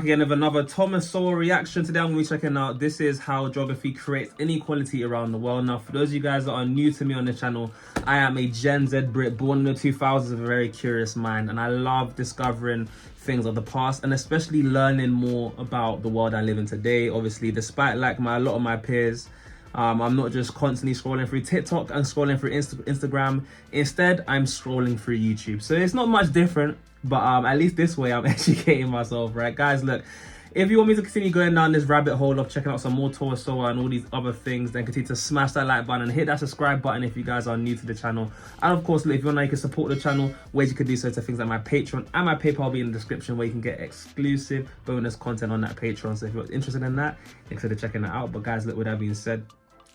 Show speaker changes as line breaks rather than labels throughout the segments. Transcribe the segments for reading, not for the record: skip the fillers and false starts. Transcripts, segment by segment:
Again with another Thomas Sowell reaction. Today I'm going to be checking out This Is How Geography Creates Inequality Around the World. Now, for those of you guys that are new to me on the channel, I am a Gen Z Brit born in the 2000s with a very curious mind, and I love discovering things of the past and especially learning more about the world I live in today. Obviously, despite like a lot of my peers, I'm not just constantly scrolling through TikTok and scrolling through Instagram. Instead, I'm scrolling through YouTube. So it's not much different, but at least this way I'm educating myself, right? Guys, look, if you want me to continue going down this rabbit hole of checking out some more Torso and all these other things, then continue to smash that like button and hit that subscribe button if you guys are new to the channel. And of course, if you want to, you can support the channel. Ways you could do so to things like my Patreon and my PayPal will be in the description, where you can get exclusive bonus content on that Patreon. So if you're interested in that, consider checking that out. But guys, look, with that being said,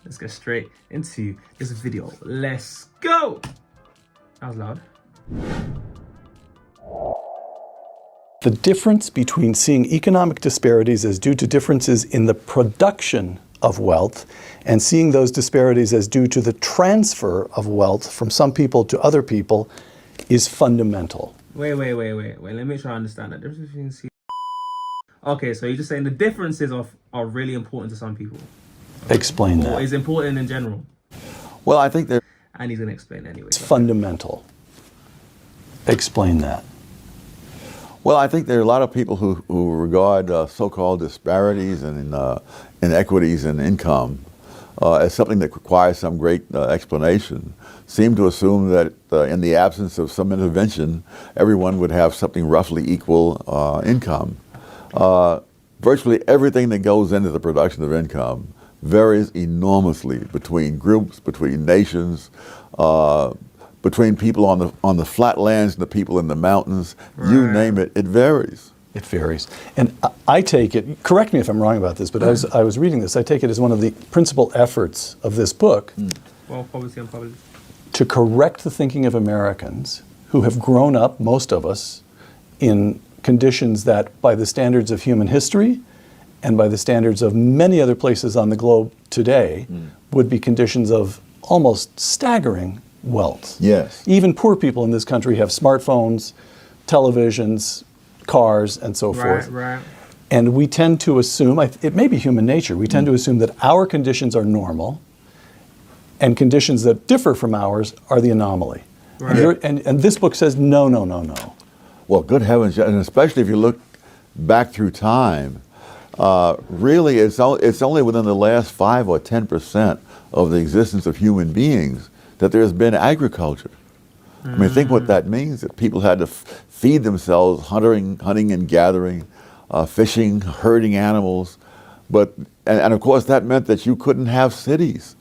let's get straight into this video. Let's go. That was loud.
The difference between seeing economic disparities as due to differences in the production of wealth and seeing those disparities as due to the transfer of wealth from some people to other people is fundamental.
Wait. Let me try to understand that difference between. Okay, so you're just saying the differences are really important to some people.
Explain that.
Or is important in general.
Well, I think
And he's going to explain anyway.
It's fundamental. Explain that.
Well, I think there are a lot of people who regard so-called disparities and inequities in income as something that requires some great explanation. Seem to assume that in the absence of some intervention, everyone would have something roughly equal income. Virtually everything that goes into the production of income varies enormously between groups, between nations, between people on the flatlands and the people in the mountains. Right. You name it, it varies.
It varies. And I take it, correct me if I'm wrong about this, but as I was reading this, I take it as one of the principal efforts of this book to correct the thinking of Americans who have grown up, most of us, in conditions that by the standards of human history and by the standards of many other places on the globe today would be conditions of almost staggering wealth.
Yes.
Even poor people in this country have smartphones, televisions, cars, and so forth.
Right.
And we tend to assume, it may be human nature, we tend to assume that our conditions are normal and conditions that differ from ours are the anomaly. Right. And this book says, no.
Well, good heavens, and especially if you look back through time, really it's only within the last 5 or 10% of the existence of human beings that there's been agriculture. I mean, think what that means, that people had to feed themselves, hunting and gathering, fishing, herding animals. And of course that meant that you couldn't have cities,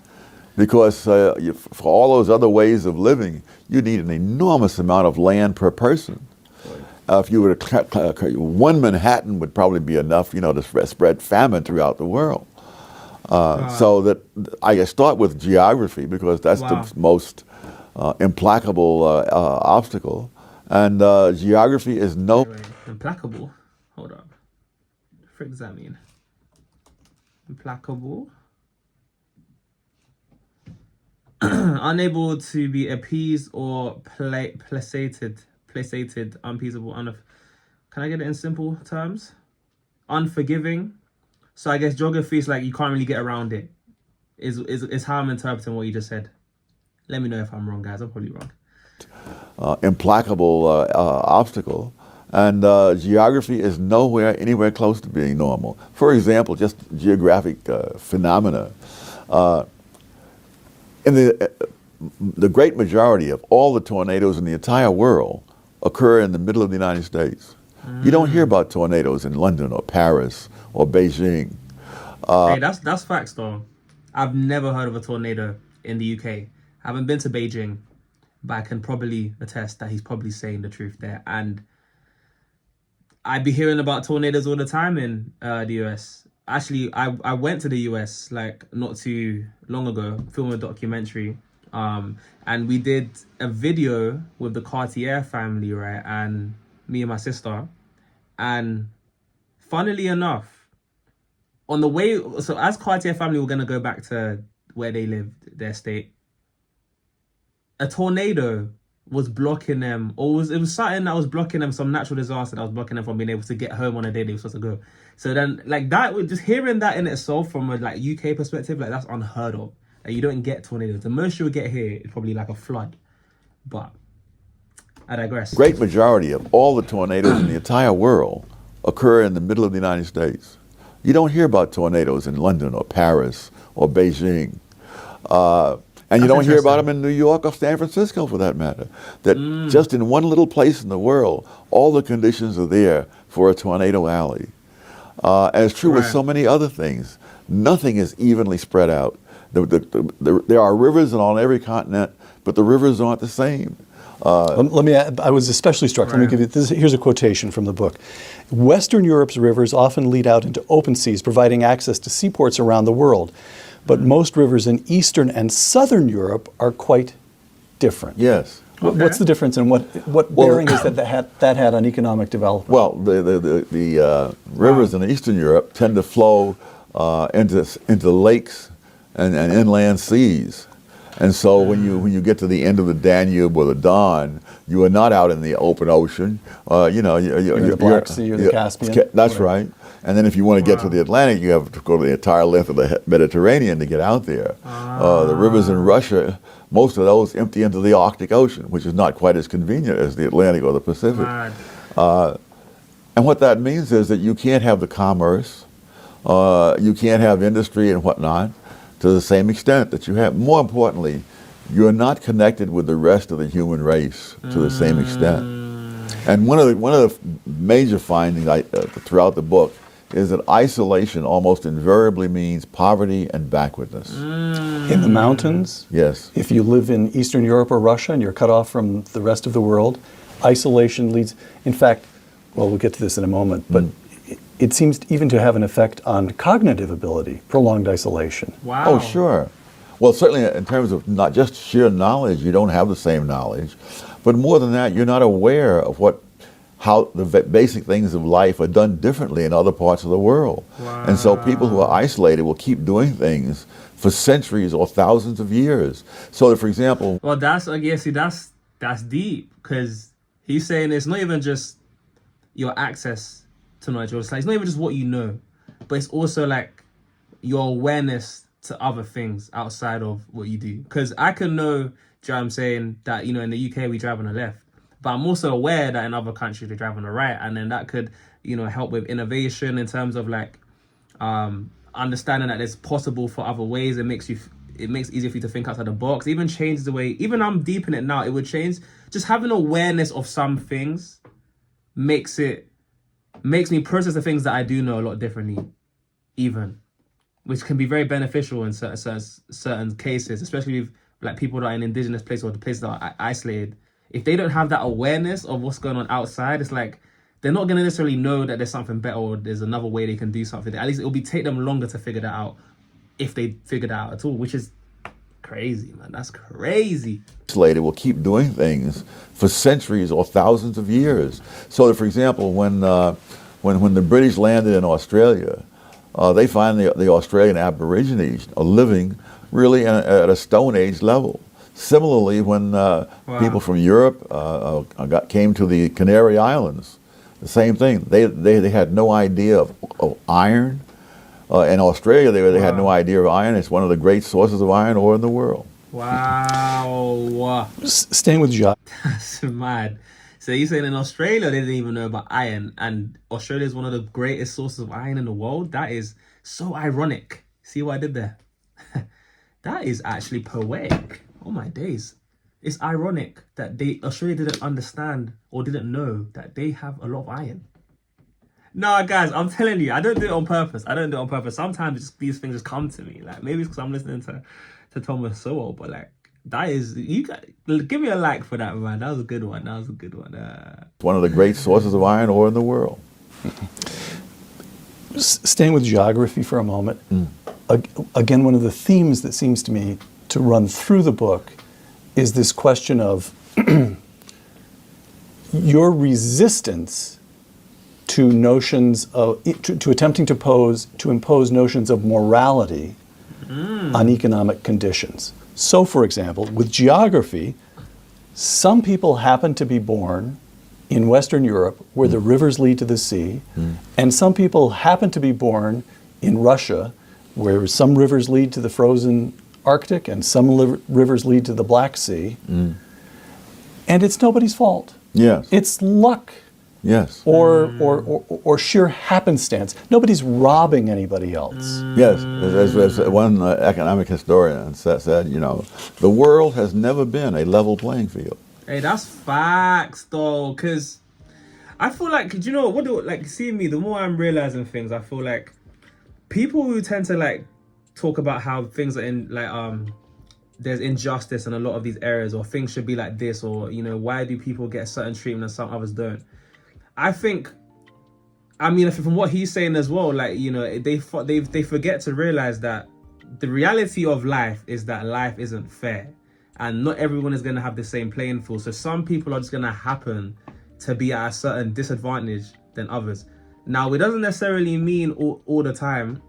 because for all those other ways of living, you need an enormous amount of land per person. If you were to, one Manhattan would probably be enough, to spread famine throughout the world. So that I start with geography, because that's the most implacable obstacle. And geography is
Wait. Implacable? Hold up. What the frick does that mean? Implacable? Unable to be appeased or placated, unappeasable, can I get it in simple terms? Unforgiving. So I guess geography is like you can't really get around it, is how I'm interpreting what you just said. Let me know if I'm wrong, guys. I'm probably wrong.
Implacable obstacle. And geography is anywhere close to being normal. For example, just geographic phenomena. In the great majority of all the tornadoes in the entire world occur in the middle of the United States. You don't hear about tornadoes in London or Paris or Beijing.
Hey, that's facts though. I've never heard of a tornado in the UK. I haven't been to Beijing, but I can probably attest that he's probably saying the truth there. And I'd be hearing about tornadoes all the time in the US. Actually, I went to the US like not too long ago, filming a documentary. And we did a video with the Cartier family, right? And me and my sister. And funnily enough, on the way, so as Cartier family, we're going to go back to where they lived, their state. A tornado was blocking them, or it was something that was blocking them, some natural disaster that was blocking them from being able to get home on a day they were supposed to go. So then, like that, just hearing that in itself from a like UK perspective, like that's unheard of. Like you don't get tornadoes. The most you'll get here is probably like a flood. But I digress.
Great majority of all the tornadoes in the entire world occur in the middle of the United States. You don't hear about tornadoes in London or Paris or Beijing. And you don't hear about them in New York or San Francisco, for that matter. That just in one little place in the world, all the conditions are there for a tornado alley. And it's true with so many other things. Nothing is evenly spread out. There are rivers on every continent, but the rivers aren't the same.
Let me add, I was especially struck. Let me give you this. Here's a quotation from the book. Western Europe's rivers often lead out into open seas, providing access to seaports around the world. But most rivers in Eastern and Southern Europe are quite different.
Yes.
What's the difference, and what bearing is that had on economic development?
Well, the rivers in Eastern Europe tend to flow into lakes and inland seas. And so when you get to the end of the Danube or the Don, you are not out in the open ocean. You're
in the Black Sea or the Caspian.
That's right. And then if you want to get to the Atlantic, you have to go to the entire length of the Mediterranean to get out there. The rivers in Russia, most of those empty into the Arctic Ocean, which is not quite as convenient as the Atlantic or the Pacific. And what that means is that you can't have the commerce, you can't have industry and whatnot to the same extent that you have. More importantly, you're not connected with the rest of the human race to the same extent. And one of the major findings throughout the book is that isolation almost invariably means poverty and backwardness.
In the mountains?
Yes.
If you live in Eastern Europe or Russia and you're cut off from the rest of the world, isolation leads, in fact, well, we'll get to this in a moment, but it seems even to have an effect on cognitive ability, prolonged isolation.
Wow.
Oh, sure. Well, certainly in terms of not just sheer knowledge, you don't have the same knowledge, but more than that, you're not aware of how the basic things of life are done differently in other parts of the world.
Wow.
And so people who are isolated will keep doing things for centuries or thousands of years. So that, for example...
Well, that's deep, because he's saying it's not even just your access to knowledge, it's not even just what you know, but it's also like your awareness to other things outside of what you do. Because I can know, do you know what I'm saying, that, in the UK we drive on the left, but I'm also aware that in other countries they drive on the right, and then that could, help with innovation in terms of like understanding that it's possible for other ways. It makes it easier for you to think outside the box. It even changes the way, even I'm deep in it now, it would change. Just having awareness of some things makes me process the things that I do know a lot differently, even, which can be very beneficial in certain cases, especially with like people that are in indigenous places or the places that are isolated. If they don't have that awareness of what's going on outside, it's like they're not going to necessarily know that there's something better or there's another way they can do something. At least it'll take them longer to figure that out, if they figure that out at all, which is crazy, man. That's crazy.
Isolated will keep doing things for centuries or thousands of years. So that, for example, when the British landed in Australia, they find the Australian Aborigines are living really at a Stone Age level. Similarly, when people from Europe came to the Canary Islands, the same thing. They had no idea of iron. In Australia, they had no idea of iron. It's one of the great sources of iron ore in the world.
Wow.
Staying with Jacques.
That's mad. So you're saying in Australia they didn't even know about iron, and Australia is one of the greatest sources of iron in the world? That is so ironic. See what I did there? That is actually poetic. Oh my days. It's ironic that Australia didn't understand or didn't know that they have a lot of iron. No, guys, I'm telling you, I don't do it on purpose. Sometimes these things just come to me. Like, maybe it's because I'm listening to Thomas Sowell, but like, that is, give me a like for that, man. That was a good one.
One of the great sources of iron ore in the world.
Staying with geography for a moment, again, one of the themes that seems to me to run through the book is this question of your resistance to notions of, to attempting to impose notions of morality on economic conditions. So, for example, with geography, Some people happen to be born in Western Europe where the rivers lead to the sea, and some people happen to be born in Russia where some rivers lead to the frozen Arctic and some rivers lead to the Black Sea. And it's nobody's fault.
Yes.
It's luck.
Yes.
Or sheer happenstance. Nobody's robbing anybody else.
Yes. As one economic historian said, you know, the world has never been a level playing field.
Hey, that's facts though, because I feel like, you know, seeing me, the more I'm realizing things, I feel like people who tend to like talk about how things are in like there's injustice in a lot of these areas, or things should be like this, or, you know, why do people get certain treatment and some others don't? I think, I mean, from what he's saying as well, like, you know, they forget to realize that the reality of life is that life isn't fair, and not everyone is going to have the same playing field. So some people are just going to happen to be at a certain disadvantage than others. Now, it doesn't necessarily mean all the time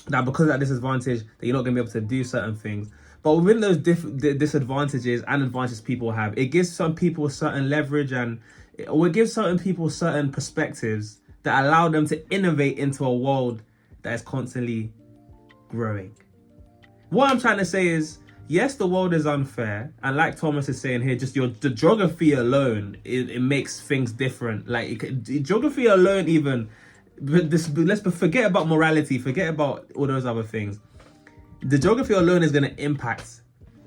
that because of that disadvantage that you're not going to be able to do certain things. But within those disadvantages and advantages people have, it gives some people certain leverage, and it gives certain people certain perspectives that allow them to innovate into a world that is constantly growing. What I'm trying to say is, yes, the world is unfair, and like Thomas is saying here, just the geography alone, it makes things different. Like geography alone, even let's forget about morality, forget about all those other things. The geography alone is going to impact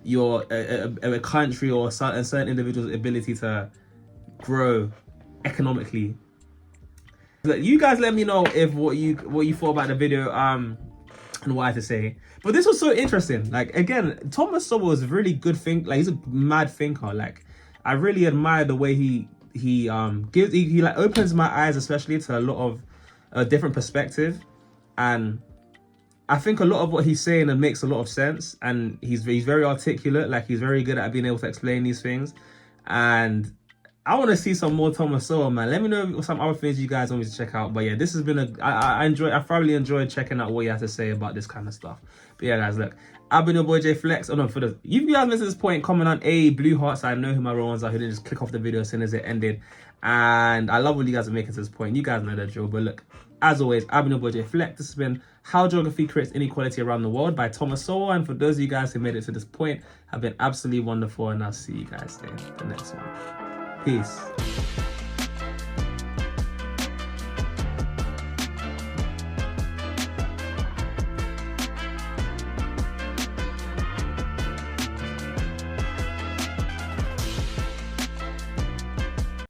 your a country or certain individual's ability to grow economically. You guys let me know if what you thought about the video and what I had to say. But this was so interesting. Like, again, Thomas Sowell is a really good thinker. Like, he's a mad thinker. Like, I really admire the way he like opens my eyes, especially to a lot of a different perspective. And I think a lot of what he's saying makes a lot of sense, and he's very articulate. Like, he's very good at being able to explain these things. And I want to see some more Thomas Sowell, man. Let me know some other things you guys want me to check out. But yeah, this has been I thoroughly enjoyed checking out what you have to say about this kind of stuff. But yeah, guys, look, I've been your boy JayFlex. Oh no, for you guys missed this point, comment on blue hearts. I know who my real ones are, who didn't just click off the video as soon as it ended. And I love what you guys are making to this point. You guys know the drill. But look, as always, I've been your boy JayFlex. This has been How Geography Creates Inequality Around the World by Thomas Sowell. And for those of you guys who made it to this point, have been absolutely wonderful. And I'll see you guys in the next one. Peace.